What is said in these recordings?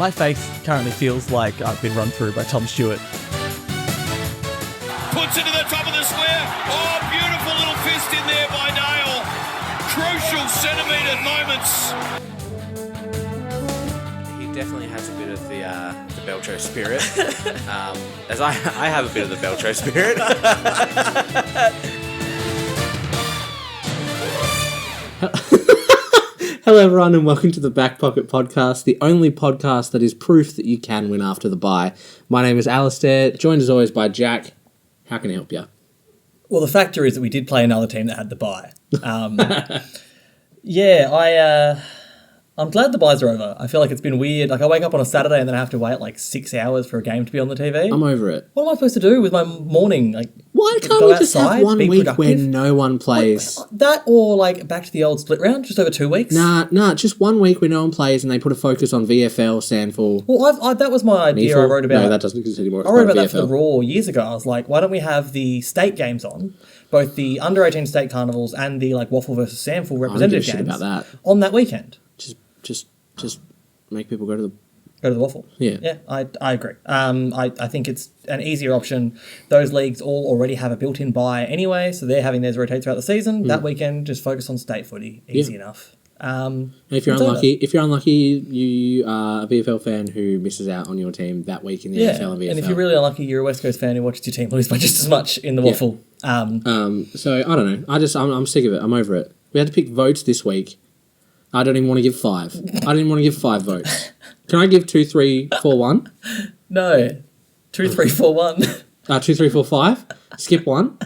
My face currently feels like I've been run through by Tom Stewart. Puts it to the top of the square. Oh, beautiful little fist in there by Dale. Crucial centimetre moments. He definitely has a bit of the Belcho spirit. As I have a bit of the Belcho spirit. Hello everyone and welcome to the Back Pocket Podcast, the only podcast that is proof that you can win after the bye. My name is Alistair, joined as always by Jack. How can I help you? Well, the factor is that we did play another team that had the bye. I'm glad the buys are over. I feel like it's been weird. Like, I wake up on a Saturday and then I have to wait like 6 hours for a game to be on the TV. I'm over it. What am I supposed to do with my morning? Like, why can't we just have 1 week where no one plays? That or like back to the old split round, just over 2 weeks? Nah, just 1 week where no one plays and they put a focus on VFL, Sandful. Well, that was my idea. I wrote about. No, that doesn't exist anymore. I wrote about that for the Raw years ago. I was like, why don't we have the state games on, both the under 18 state carnivals and the like Waffle versus Sandful representative games about that on that weekend? Just make people go to the Waffle. Yeah, I agree. I think it's an easier option. Those leagues all already have a built-in bye anyway, so they're having theirs rotate throughout the season. That weekend, just focus on state footy. Easy enough. And if you're unlucky, you are a VFL fan who misses out on your team that week in the AFL and VFL. And if you're really unlucky, you're a West Coast fan who watches your team lose by just as much in the Waffle. So I don't know. I'm sick of it. I'm over it. We had to pick votes this week. I don't even want to give 5. I didn't want to give 5 votes. Can I give 2, 3, 4, 1? No. 2, 3, 4, 1. 2, 3, 4, 5? Skip 1?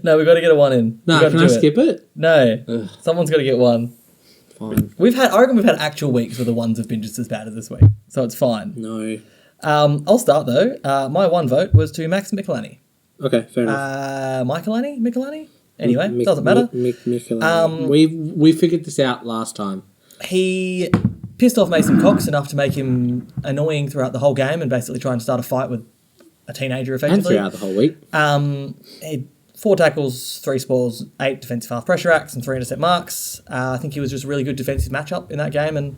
No, we've got to get a 1 in. No, can I skip it? No. Ugh. Someone's got to get 1. Fine. I reckon we've had actual weeks where the ones have been just as bad as this week. So it's fine. No. I'll start though. My 1 vote was to Max Michelani. Okay, fair enough. Michelani? Anyway, doesn't matter. We figured this out last time. He pissed off Mason Cox enough to make him annoying throughout the whole game and basically try and start a fight with a teenager effectively. And throughout the whole week. He had 4 tackles, 3 spoils, 8 defensive half pressure acts and 3 intercept marks. I think he was just a really good defensive matchup in that game and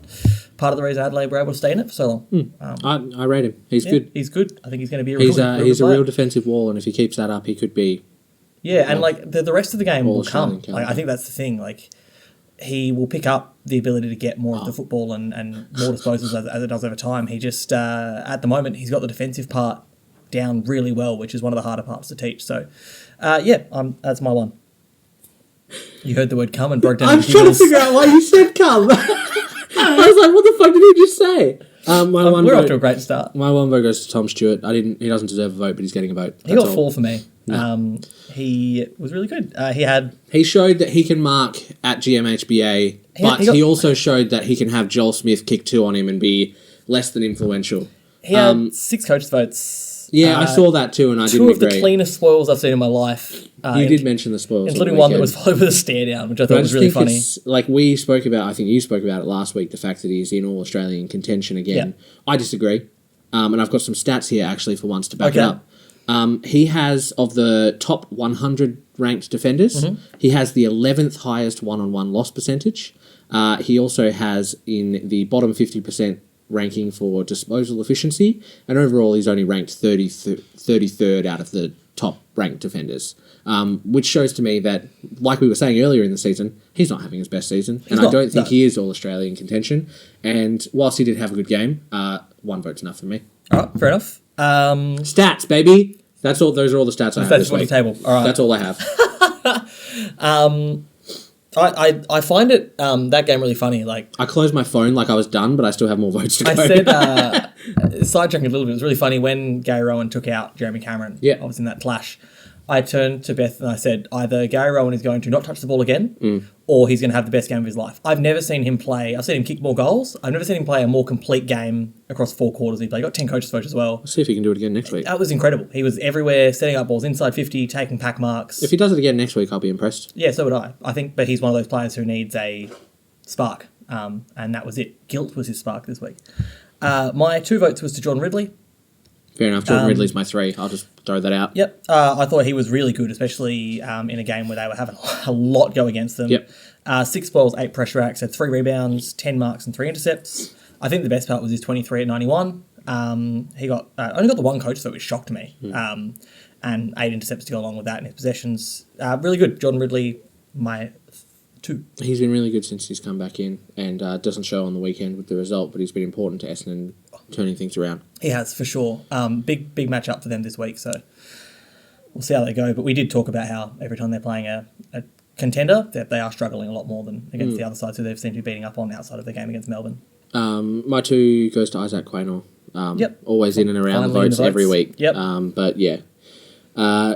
part of the reason Adelaide were able to stay in it for so long. I rate him. He's good. He's good. I think he's going to be He's a real defensive wall, and if he keeps that up, he could be... Yeah, and like the rest of the game will come. Like, I think that's the thing. Like, he will pick up the ability to get more of the football and more disposals as it does over time. He just, at the moment, he's got the defensive part down really well, which is one of the harder parts to teach. So, that's my 1. You heard the word come and broke down. I'm trying to figure out why you said come. I was like, what the fuck did he just say? We're off to a great start. My 1 vote goes to Tom Stewart. He doesn't deserve a vote, but he's getting a vote. He got 4 for me. No. He was really good. He showed that he can mark at GMHBA, but he also showed that he can have Joel Smith kick 2 on him and be less than influential. He had 6 coach votes. Yeah, I saw that too, and I didn't agree. 2 of the cleanest spoils I've seen in my life. You did mention the spoils, including one that was followed with a stare down, which I thought was really funny. Like we spoke about, I think you spoke about it last week, the fact that he's in All Australian contention again. Yeah. I disagree, and I've got some stats here actually for once to back it up. He has, of the top 100 ranked defenders, he has the 11th highest one-on-one loss percentage. He also has in the bottom 50% ranking for disposal efficiency, and overall he's only ranked 33rd out of the top ranked defenders, which shows to me that, like we were saying earlier in the season, he's not having his best season, I don't think he is All-Australian contention, and whilst he did have a good game, 1 vote's enough for me. Alright, fair enough. Stats, baby! Those are all the stats I have this week. Table. All right. That's all I have. I find it that game really funny. Like, I closed my phone like I was done, but I still have more votes to go. I said, sidetracking a little bit, it was really funny when Gary Rowan took out Jeremy Cameron. Yeah. I was in that clash. I turned to Beth and I said, either Gary Rowan is going to not touch the ball again, or he's going to have the best game of his life. I've never seen him play. I've seen him kick more goals. I've never seen him play a more complete game across 4 quarters. He got 10 coaches votes as well. Let's see if he can do it again next week. That was incredible. He was everywhere, setting up balls inside 50, taking pack marks. If he does it again next week, I'll be impressed. Yeah, so would I. I think, but he's one of those players who needs a spark, and that was it. Guilt was his spark this week. My 2 votes was to Jordan Ridley. Fair enough. Jordan Ridley's my 3. I'll just throw that out. Yep. I thought he was really good, especially in a game where they were having a lot go against them. Yep. 6 balls, 8 pressure acts, had 3 rebounds, 10 marks and 3 intercepts. I think the best part was his 23 at 91. He got only got the one coach, so it shocked me. And 8 intercepts to go along with that in his possessions. Really good. Jordan Ridley, my 2. He's been really good since he's come back in, and doesn't show on the weekend with the result, but he's been important to Essendon turning things around. He has, for sure. Big match up for them this week, so we'll see how they go. But we did talk about how every time they're playing a contender, that they are struggling a lot more than against the other sides who they've seemed to be beating up on outside of the game against Melbourne. My 2 goes to Isaac Quaynor. Yep. Always in and around the votes every week. Yep. But yeah.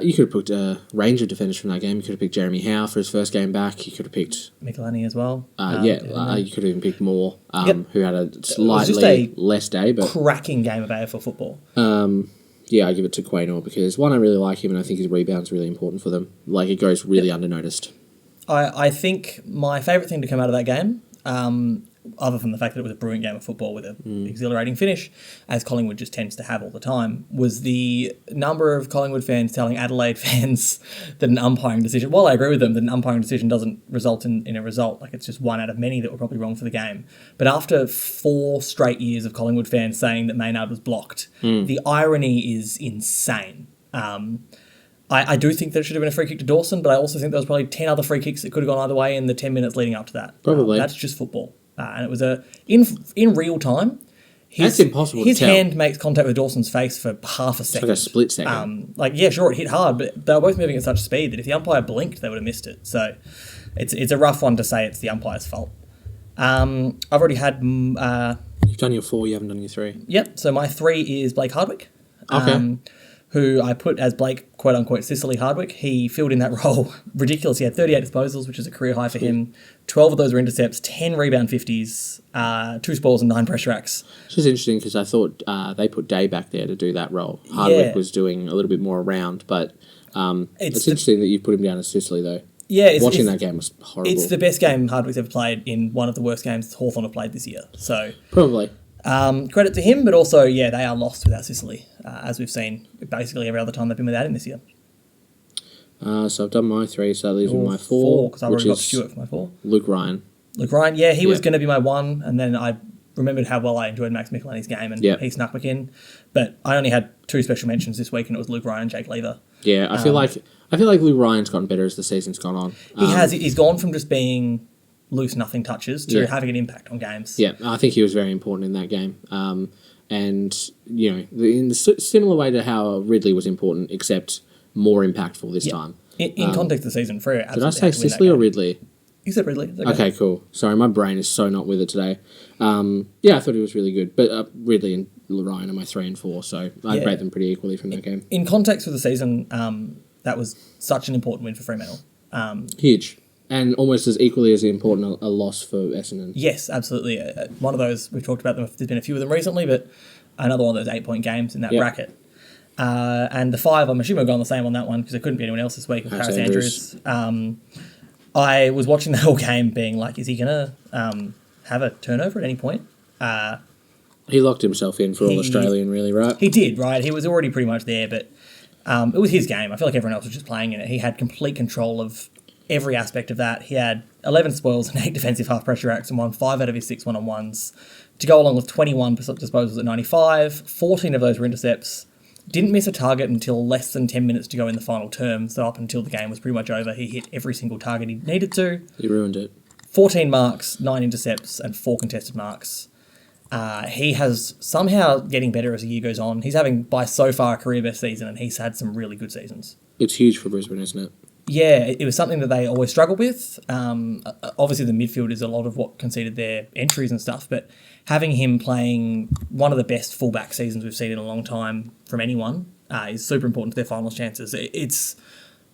You could have picked a range of defenders from that game. You could have picked Jeremy Howe for his first game back. You could have picked Michelini as well. you could have even picked Moore, who had a slightly less day, but cracking game of AFL football. I give it to Quaynor because one, I really like him, and I think his rebound's really important for them. Like, it goes really undernoticed. I think my favourite thing to come out of that game, other than the fact that it was a brilliant game of football with an exhilarating finish, as Collingwood just tends to have all the time, was the number of Collingwood fans telling Adelaide fans that an umpiring decision, while I agree with them that an umpiring decision doesn't result in a result, like it's just one out of many that were probably wrong for the game. But after 4 straight years of Collingwood fans saying that Maynard was blocked, the irony is insane. I do think there should have been a free kick to Dawson, but I also think there was probably 10 other free kicks that could have gone either way in the 10 minutes leading up to that. Probably. That's just football. And it was in real time. That's impossible to His tell. hand makes contact with Dawson's face for half a second. Like a split second. Sure, it hit hard, but they were both moving at such speed that if the umpire blinked, they would have missed it. So it's a rough one to say it's the umpire's fault. I've already had... You've done your 4, you haven't done your 3. Yep, so my 3 is Blake Hardwick. Okay. Who I put as Blake, quote-unquote, Sicily Hardwick. He filled in that role ridiculous. He had 38 disposals, which is a career high for him. 12 of those were intercepts, 10 rebound 50s, 2 spoils and 9 pressure acts. Which is interesting because I thought they put Day back there to do that role. Hardwick was doing a little bit more around, but it's interesting that you put him down as Sicily, though. Yeah, watching that game was horrible. It's the best game Hardwick's ever played in one of the worst games Hawthorn have played this year. So probably. Credit to him, but also, they are lost without Sicily, as we've seen basically every other time they've been without him this year. So I've done my 3, so that leaves me my 4. Because I've already got Stewart for my 4. Luke Ryan, he was going to be my 1, and then I remembered how well I enjoyed Max Michelini's game, and he snuck back in. But I only had 2 special mentions this week, and it was Luke Ryan and Jake Lever. Yeah, I feel like Luke Ryan's gotten better as the season's gone on. He has. He's gone from just being loose, nothing touches to having an impact on games. Yeah, I think he was very important in that game. And, in the similar way to how Ridley was important, except more impactful this time. In context of the season, for did I say Sicily or Ridley? You said Ridley. Okay, cool. Sorry, my brain is so not with it today. I thought he was really good. But Ridley and Ryan are my 3 and 4, so I'd rate them pretty equally from that game. In context of the season, that was such an important win for Fremantle. Huge. And almost as equally as important a loss for Essendon. Yes, absolutely. One of those, we've talked about them, there's been a few of them recently, but another one of those 8-point games in that bracket. And the 5, I'm assuming we're going the same on that one because there couldn't be anyone else this week with Harris Andrews. I was watching the whole game being like, is he going to have a turnover at any point? He locked himself in for All-Australian, really, right? He did, right? He was already pretty much there, but it was his game. I feel like everyone else was just playing in it. He had complete control of every aspect of that. He had 11 spoils and 8 defensive half pressure acts and won 5 out of his 6 one-on-ones to go along with 21 disposals at 95. 14 of those were intercepts. Didn't miss a target until less than 10 minutes to go in the final term. So up until the game was pretty much over, he hit every single target he needed to. He ruined it. 14 marks, 9 intercepts and 4 contested marks. He has somehow getting better as the year goes on. He's having by so far a career best season, and he's had some really good seasons. It's huge for Brisbane, isn't it? Yeah, it was something that they always struggled with. Obviously, the midfield is a lot of what conceded their entries and stuff, but having him playing one of the best fullback seasons we've seen in a long time from anyone is super important to their finals chances.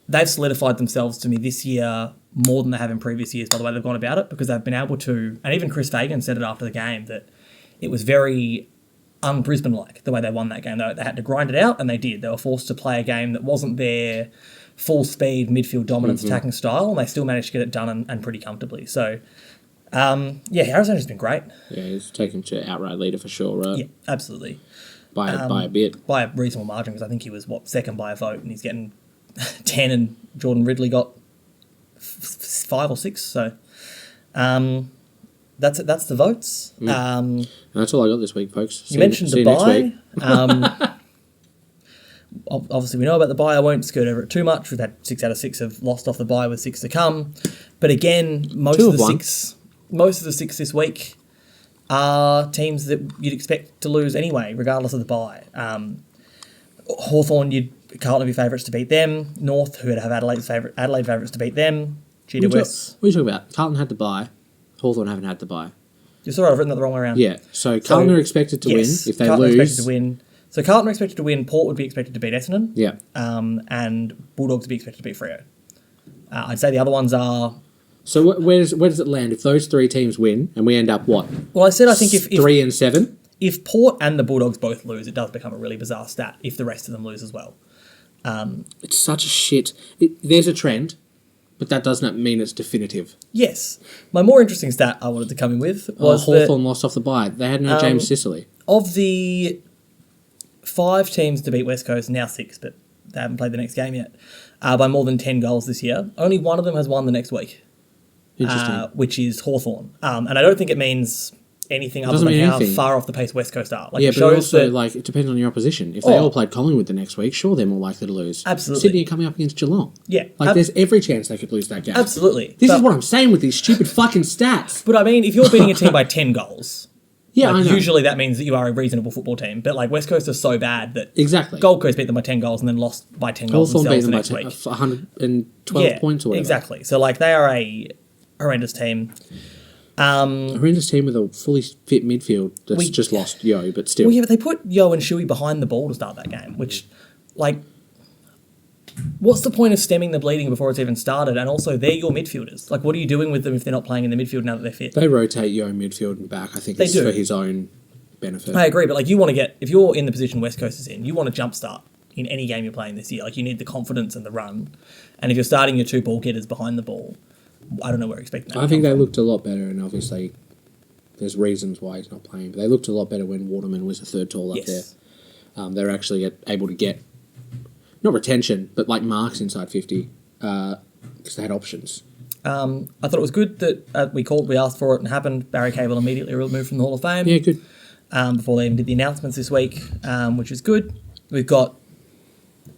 They've solidified themselves to me this year more than they have in previous years by the way they've gone about it, because they've been able to, and even Chris Fagan said it after the game, that it was very un-Brisbane-like the way they won that game. They had to grind it out, and they did. They were forced to play a game that wasn't their full-speed, midfield dominance attacking style, and they still managed to get it done and pretty comfortably. So, Harris Andrews has been great. Yeah, he's taken to outright leader for sure, right? Yeah, absolutely. By a bit. By a reasonable margin, because I think he was, second by a vote, and he's getting 10, and Jordan Ridley got 5 or 6, so... that's the votes. That's all I got this week, folks. You mentioned the bye. Obviously, we know about the bye. I won't skirt over it too much. We've had 6 out of 6 have lost off the bye with 6 to come. But again, most of the 6 this week are teams that you'd expect to lose anyway, regardless of the bye. Hawthorn, Carlton would be favourites to beat them. North, who would have Adelaide favourites to beat them. GWS. What are you talking about? Carlton had to bye. Hawthorn haven't had to bye. You saw I've written that the wrong way around. Yeah, so Carlton are expected to win. If they Carlton lose... are expected to win. So Carlton are expected to win. Port would be expected to beat Essendon. Yeah. And Bulldogs would be expected to beat Freo. I'd say the other ones are... So where does it land? If those 3 teams win and we end up what? Well, I said I think if 3 and 7? If Port and the Bulldogs both lose, it does become a really bizarre stat if the rest of them lose as well. It's such a shit... there's a trend, but that does not mean it's definitive. Yes. My more interesting stat I wanted to come in with was Hawthorn lost off the bye. They had no James Sicily. Of the 5 teams to beat West Coast, now 6, but they haven't played the next game yet, by more than 10 goals this year, only one of them has won the next week. Interesting. Which is Hawthorn. And I don't think it means anything other than how far off the pace West Coast are. Like, yeah, it but shows also, it depends on your opposition. If they all played Collingwood the next week, sure, they're more likely to lose. Absolutely. Sydney are coming up against Geelong. Yeah. There's every chance they could lose that game. Absolutely. This is what I'm saying with these stupid fucking stats. But I mean, if you're beating a team by 10 goals... Yeah, I know. Usually that means that you are a reasonable football team. But, West Coast are so bad that... Exactly. Gold Coast beat them by 10 goals and then lost by 10 goals themselves the next week. 112 points or whatever. Exactly. So, they are a horrendous team. A horrendous team with a fully fit midfield that's just lost Yo, but still. Well, yeah, but they put Yo and Shuey behind the ball to start that game, which, what's the point of stemming the bleeding before it's even started? And also, they're your midfielders. What are you doing with them if they're not playing in the midfield now that they're fit? They rotate Yo midfield and back. I think it's for his own benefit. I agree, but you want to get, if you're in the position West Coast is in, you want to jumpstart in any game you're playing this year. You need the confidence and the run. And if you're starting your 2 ball getters behind the ball, I don't know where we're expecting that. I think they looked a lot better, and obviously there's reasons why he's not playing, but they looked a lot better when Waterman was a third tall up there. They were actually able to get, not retention, but marks inside 50, because they had options. I thought it was good that we asked for it and it happened. Barry Cable immediately removed from the Hall of Fame. Yeah, good. Before they even did the announcements this week, which is good. We've got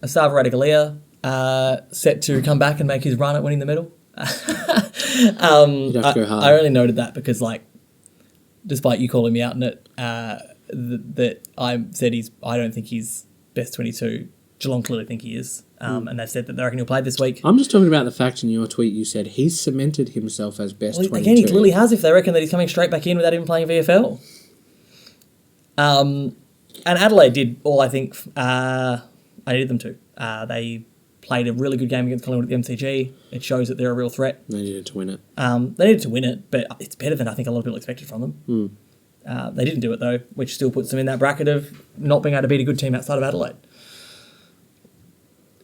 Asava Radagalia set to come back and make his run at winning the medal. You'd have to go hard. I only noted that because, despite you calling me out on it, that I said I don't think he's best 22. Geelong clearly think he is, and they've said that they reckon he'll play this week. I'm just talking about the fact in your tweet you said he's cemented himself as best 22. Again, he clearly has if they reckon that he's coming straight back in without even playing VFL. And Adelaide did all I think I needed them to. They played a really good game against Collingwood at the MCG. It shows that they're a real threat. They needed to win it. They needed to win it, but it's better than I think a lot of people expected from them. They didn't do it, though, which still puts them in that bracket of not being able to beat a good team outside of Adelaide.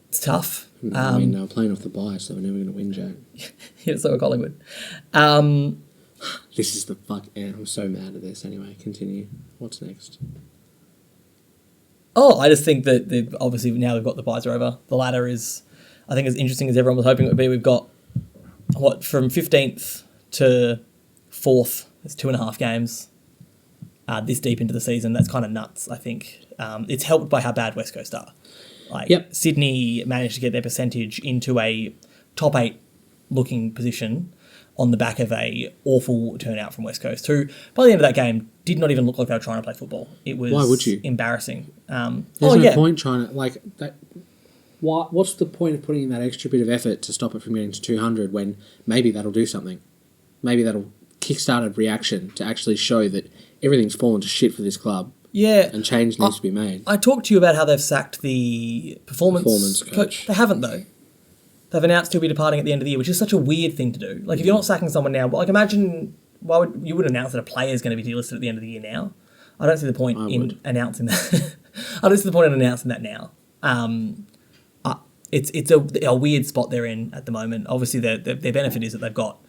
It's tough. They were playing off the bye, so we're never going to win, Jack. Yeah, so are Collingwood. This is the fuck... I'm so mad at this. Anyway, continue. What's next? Oh, I just think that obviously now we've got the buys are over. The ladder is, I think, as interesting as everyone was hoping it would be. We've got, from 15th to 4th, it's 2.5 games this deep into the season. That's kind of nuts, I think. It's helped by how bad West Coast are. Sydney managed to get their percentage into a top 8 looking position on the back of a awful turnout from West Coast, who, by the end of that game, did not even look like they were trying to play football. It was Why would you? Embarrassing. There's no point trying to, that. What's the point of putting in that extra bit of effort to stop it from getting to 200 when maybe that'll do something? Maybe that'll kickstart a reaction to actually show that everything's fallen to shit for this club. Yeah. And change needs to be made. I talked to you about how they've sacked the performance coach. They haven't, though. They've announced he'll be departing at the end of the year, which is such a weird thing to do. If you're not sacking someone now, imagine you would announce that a player is going to be delisted at the end of the year now. I don't see the point in announcing that. I don't see the point in announcing that now. It's a weird spot they're in at the moment. Obviously, their benefit is that they've got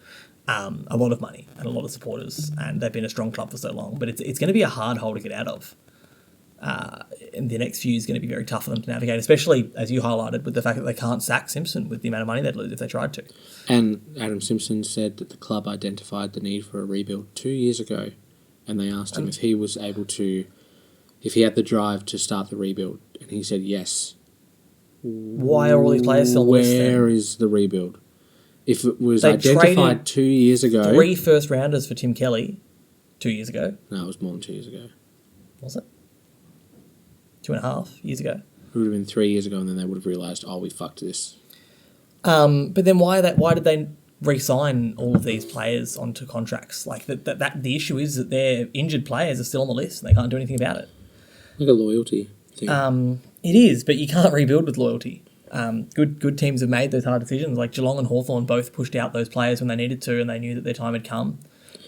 a lot of money and a lot of supporters, and they've been a strong club for so long. But it's going to be a hard hole to get out of. the next few is going to be very tough for them to navigate, especially, as you highlighted, with the fact that they can't sack Simpson with the amount of money they'd lose if they tried to. And Adam Simpson said that the club identified the need for a rebuild 2 years ago, and they asked him if he was able to, if he had the drive to start the rebuild, and he said yes. Why are all these players still on the list then? Where is the rebuild? If it was They identified traded 2 years ago... 3 first-rounders for Tim Kelly 2 years ago. No, it was more than 2 years ago. Was it? 2.5 years ago. It would have been 3 years ago, and then they would have realised, oh, we fucked this. But then why did they re-sign all of these players onto contracts? Like that the issue is that their injured players are still on the list and they can't do anything about it. Like a loyalty thing. It is, but you can't rebuild with loyalty. Good teams have made those hard decisions. Like Geelong and Hawthorn both pushed out those players when they needed to, and they knew that their time had come.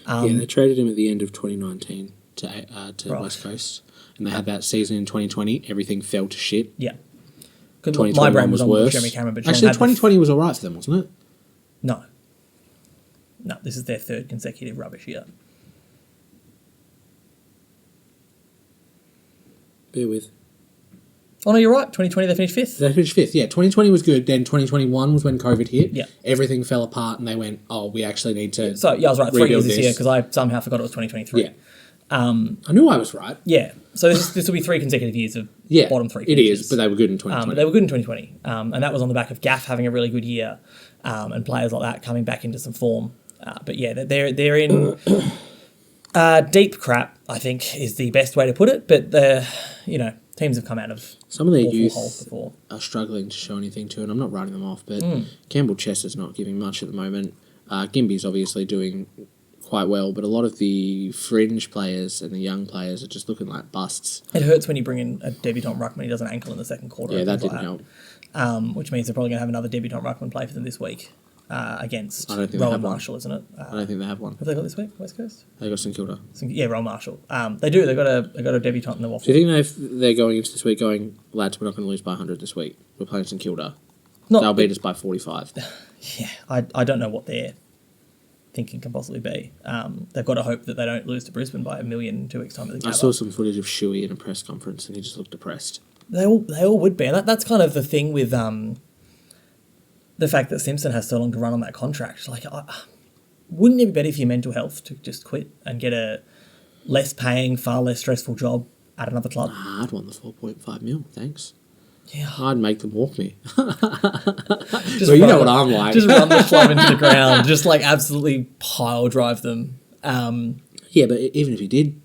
They traded him at the end of 2019 to West Coast, and they had that season in 2020. Everything fell to shit. Yeah. 2021 my brain was on worse. Jeremy Cameron, but actually, 2020 was all right for them, wasn't it? No, this is their third consecutive rubbish year. Bear with. Oh, no, you're right. 2020, they finished fifth. They finished fifth, yeah. 2020 was good. Then 2021 was when COVID hit. Yeah. Everything fell apart, and they went, oh, we actually need to So, yeah, I was right. 3 years rebuild this year because I somehow forgot it was 2023. Yeah. I knew I was right. Yeah. So this will be 3 consecutive years of Yeah, bottom 3 it finishes. is, but they were good in 2020. They were good in 2020. And that was on the back of Gaff having a really good year and players like that coming back into some form. But yeah, they're in deep crap, I think, is the best way to put it. But teams have come out of some of their awful youth holes before. are struggling to show anything to it. I'm not writing them off, but Campbell Chester's not giving much at the moment. Gimby's obviously doing quite well, but a lot of the fringe players and the young players are just looking like busts. It hurts when you bring in a debutant ruckman. He does an ankle in the second quarter. Yeah, that didn't help. Which means they're probably going to have another debutant ruckman play for them this week against I don't think they Rowan have one. Marshall, isn't it? I don't think they have one. Have they got this week, West Coast? They got St Kilda. Yeah, Rowan Marshall. They do. They've got a debutant in the waffle. Do you think they're going into this week going, lads, we're not going to lose by 100 this week. We're playing St Kilda. They'll beat us by 45. Yeah, I don't know what their thinking can possibly be. They've got to hope that they don't lose to Brisbane by 1 million in 2 weeks' time. I saw some footage of Shuey in a press conference and he just looked depressed. They all would be. And that's kind of the thing with the fact that Simpson has so long to run on that contract. Like, wouldn't it be better for your mental health to just quit and get a less paying, far less stressful job at another club? I'd want the 4.5 mil, thanks. Yeah. I'd make them walk me. Just well, you know what I'm like. Just run the club into the ground. Just like absolutely pile drive them. Yeah, but even if he did,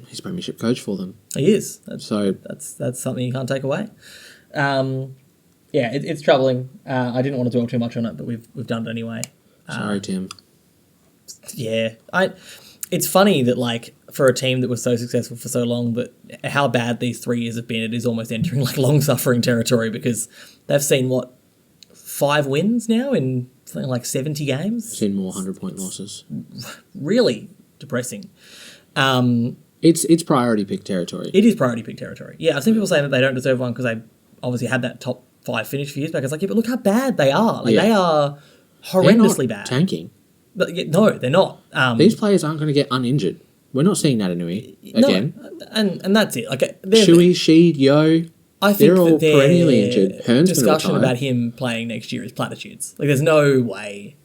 he's premiership coach for them. He is. So that's something you can't take away. Yeah, it's troubling. I didn't want to dwell too much on it, but we've done it anyway. Sorry, Tim. Yeah, it's funny that like for a team that was so successful for so long, but how bad these 3 years have been, it is almost entering like long suffering territory because they've seen 5 wins now in something like 70 games. I've seen more 100-point losses. Really depressing. It's priority pick territory. It is priority pick territory. Yeah, I've seen people saying that they don't deserve one because they obviously had that top 5 finish a few years back. It's like, yeah, but look how bad they are. Like they are horrendously bad. Tanking. But, no, they're not. These players aren't going to get uninjured. We're not seeing Natanui again. No, and that's it. Like Shuey, Sheed, Yo, I think they're all that their perennially injured. Hearn's discussion retire. about him playing next year is platitudes. Like there's no way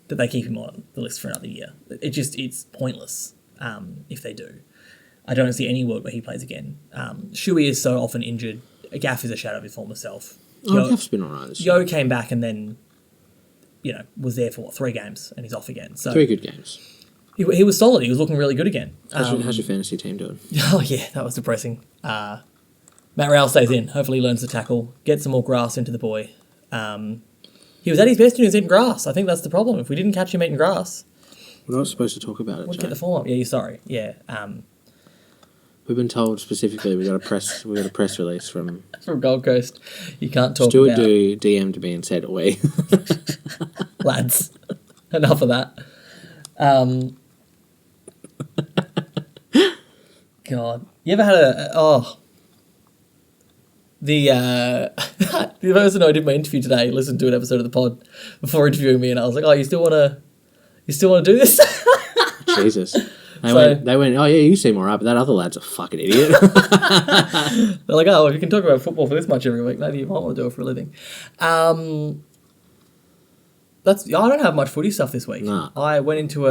that they keep him on the list for another year. It's pointless if they do. I don't see any world where he plays again. Shuey is so often injured. Gaff is a shadow of his former self. Gaff's been all right this year. Yo came back and then, was there for 3 games and he's off again. So 3 good games. He was solid. He was looking really good again. How's your fantasy team doing? Oh, yeah, that was depressing. Matt Rowell stays in. Hopefully he learns to tackle, get some more grass into the boy. He was at his best when he was eating grass. I think that's the problem. If we didn't catch him eating grass... We're not supposed to talk about it, we'd Jay. get the form up. Yeah, you're sorry. Yeah. We've been told specifically we got a press release from Gold Coast. You can't talk Stuart about... DM'd me and said, "We Lads, enough of that. God, you ever had the person I did my interview today listened to an episode of the pod before interviewing me, and I was like, "Oh, you still want to do this?" Jesus." They went, oh yeah, you seem alright, but that other lad's a fucking idiot. They're like, oh, if you can talk about football for this much every week, maybe you might want to do it for a living. I don't have much footy stuff this week. Nah. I went into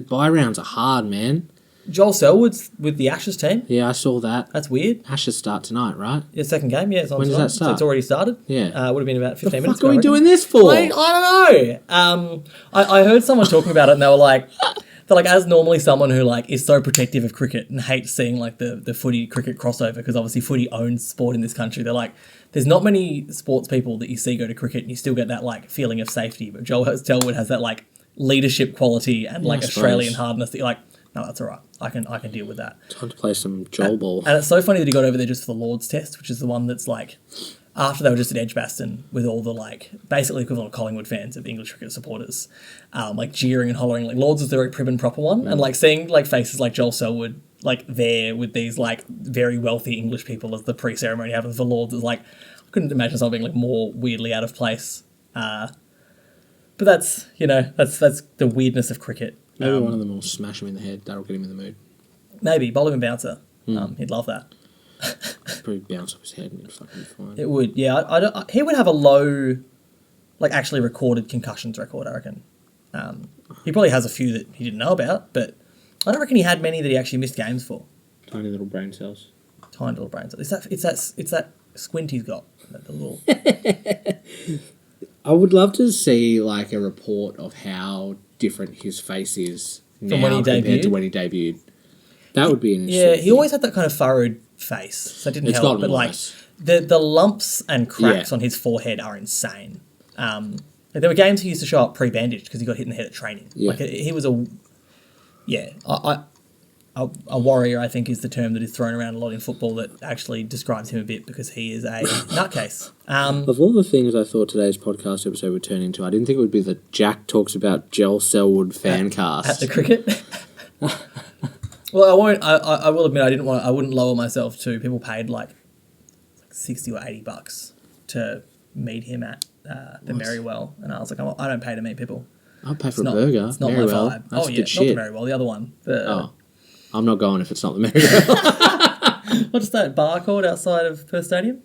bye rounds are hard, man. Joel Selwood's with the Ashes team. Yeah, I saw that. That's weird. Ashes start tonight, right? Yeah, second game. Yeah, it's on When does tonight. that start? So it's already started. Yeah. Would have been about 15 The minutes fuck are ago, we I doing reckon. this for? I don't know. I heard someone talking about it, and they were like, as normally someone who like is so protective of cricket and hates seeing like the footy cricket crossover, because obviously footy owns sport in this country. They're like, there's not many sports people that you see go to cricket and you still get that like feeling of safety, but Joel Selwood has that like leadership quality and like Australian hardness that you're like, no, that's all right. I can deal with that. Time to play some Joel ball. And it's so funny that he got over there just for the Lord's Test, which is the one that's like after they were just at Edgbaston with all the like basically equivalent of Collingwood fans of English cricket supporters, like jeering and hollering. Like Lords was the very prim and proper one, and like seeing like faces like Joel Selwood like there with these like very wealthy English people as the pre-ceremony happens for Lords is like I couldn't imagine something like more weirdly out of place. But that's that's the weirdness of cricket. Maybe one of them will smash him in the head. That'll get him in the mood. Maybe bowl him and bouncer. He'd love that. Probably bounce off his head and he'd fucking be fine. It would, yeah. He would have a low, like actually recorded concussions record, I reckon. He probably has a few that he didn't know about, but I don't reckon he had many that he actually missed games for. Tiny little brain cells. Tiny little brain cells. It's that squint he's got. The little. I would love to see like a report of how different his face is now when he compared debuted? to when he debuted. That would be an interesting Yeah, he always had that kind of furrowed face, so it didn't It's help. gotten But worse. like the lumps and cracks Yeah. on his forehead are insane. Like, there were games he used to show up pre-bandaged because he got hit in the head at training. Yeah. Like he was a warrior, I think, is the term that is thrown around a lot in football that actually describes him a bit because he is a nutcase. Of all the things I thought today's podcast episode would turn into, I didn't think it would be the Jack talks about Joel Selwood fan cast. At the cricket. Well, I won't. I will admit I wouldn't lower myself to people paid like $60 or $80 to meet him at the Merrywell, and I was like, I don't pay to meet people. I'll pay for It's a not, burger. it's not my Merrywell. vibe. That's Oh yeah, good not shit. the Merrywell, the other one. I'm not going if it's not the Merrywell. What's that bar called outside of Perth Stadium?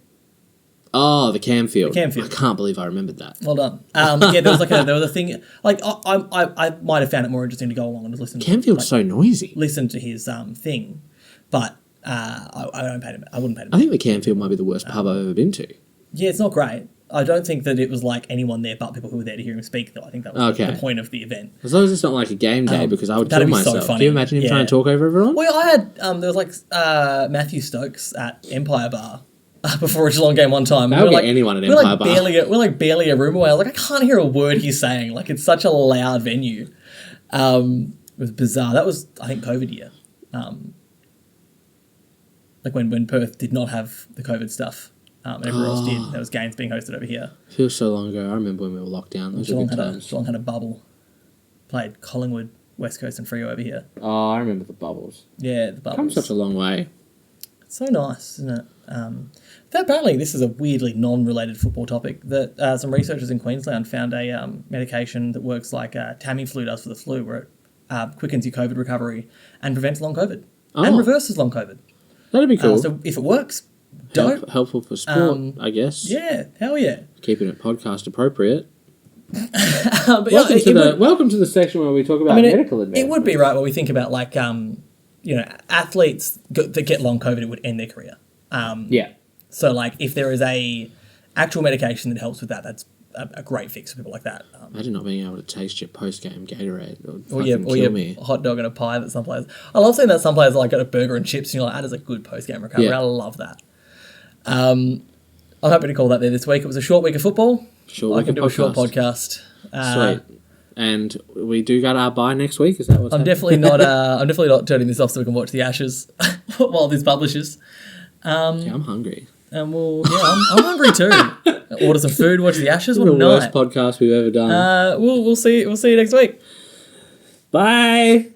Oh, the Camfield. The Camfield. I can't believe I remembered that. Well done. Yeah, there was a thing like I might have found it more interesting to go along and just listen. Camfield's so noisy. Listen to his thing, but I don't pay him. I wouldn't pay him. I think the Camfield might be the worst pub I've ever been to. Yeah, it's not great. I don't think that it was like anyone there but people who were there to hear him speak, though. I think that was Okay. the point of the event. As long as it's not like a game day, because I would kill that'd be so myself. funny. Can you imagine him Yeah. trying to talk over everyone? Well, I had there was like Matthew Stokes at Empire Bar before a Geelong game one time. That would We're be like, anyone at we're Empire like Bar. we're like barely a room away. I was like, I can't hear a word he's saying. Like it's such a loud venue. It was bizarre. That was I think COVID year. Like when Perth did not have the COVID stuff. And everyone else did. There was games being hosted over here. Feels so long ago. I remember when we were locked down. Those were Geelong good had, times. Geelong had a bubble. Played Collingwood, West Coast and Freo over here. Oh, I remember the bubbles. Yeah, the bubbles. Come such a long way. It's so nice, isn't it? Apparently, this is a weirdly non-related football topic, that some researchers in Queensland found a medication that works like Tamiflu does for the flu, where it quickens your COVID recovery and prevents long COVID. And reverses long COVID. That'd be cool. So if it works, don't. Helpful for sport, I guess. Yeah, hell yeah. Keeping it podcast appropriate. But Welcome to the section where we talk about medical advice. It would be right where we think about like athletes that get long COVID, it would end their career. Yeah. So like if there is a actual medication that helps with that, that's a great fix for people like that. Imagine not being able to taste your post-game Gatorade. Or Kill your me. hot dog and a pie that some players. I love seeing that some players like got a burger and chips and you're like, that is a good post-game recovery. Yeah. I love that. I'm happy to call that there this week. It was a short week of football. I can do a short podcast. Sweet. And we do got our bye next week. Is that what's I'm definitely not. I'm definitely not turning this off so we can watch the Ashes while this publishes. Yeah, I'm hungry. And I'm hungry too. Order some food, watch the Ashes. What The a worst night. podcast we've ever done. We'll see you next week. Bye.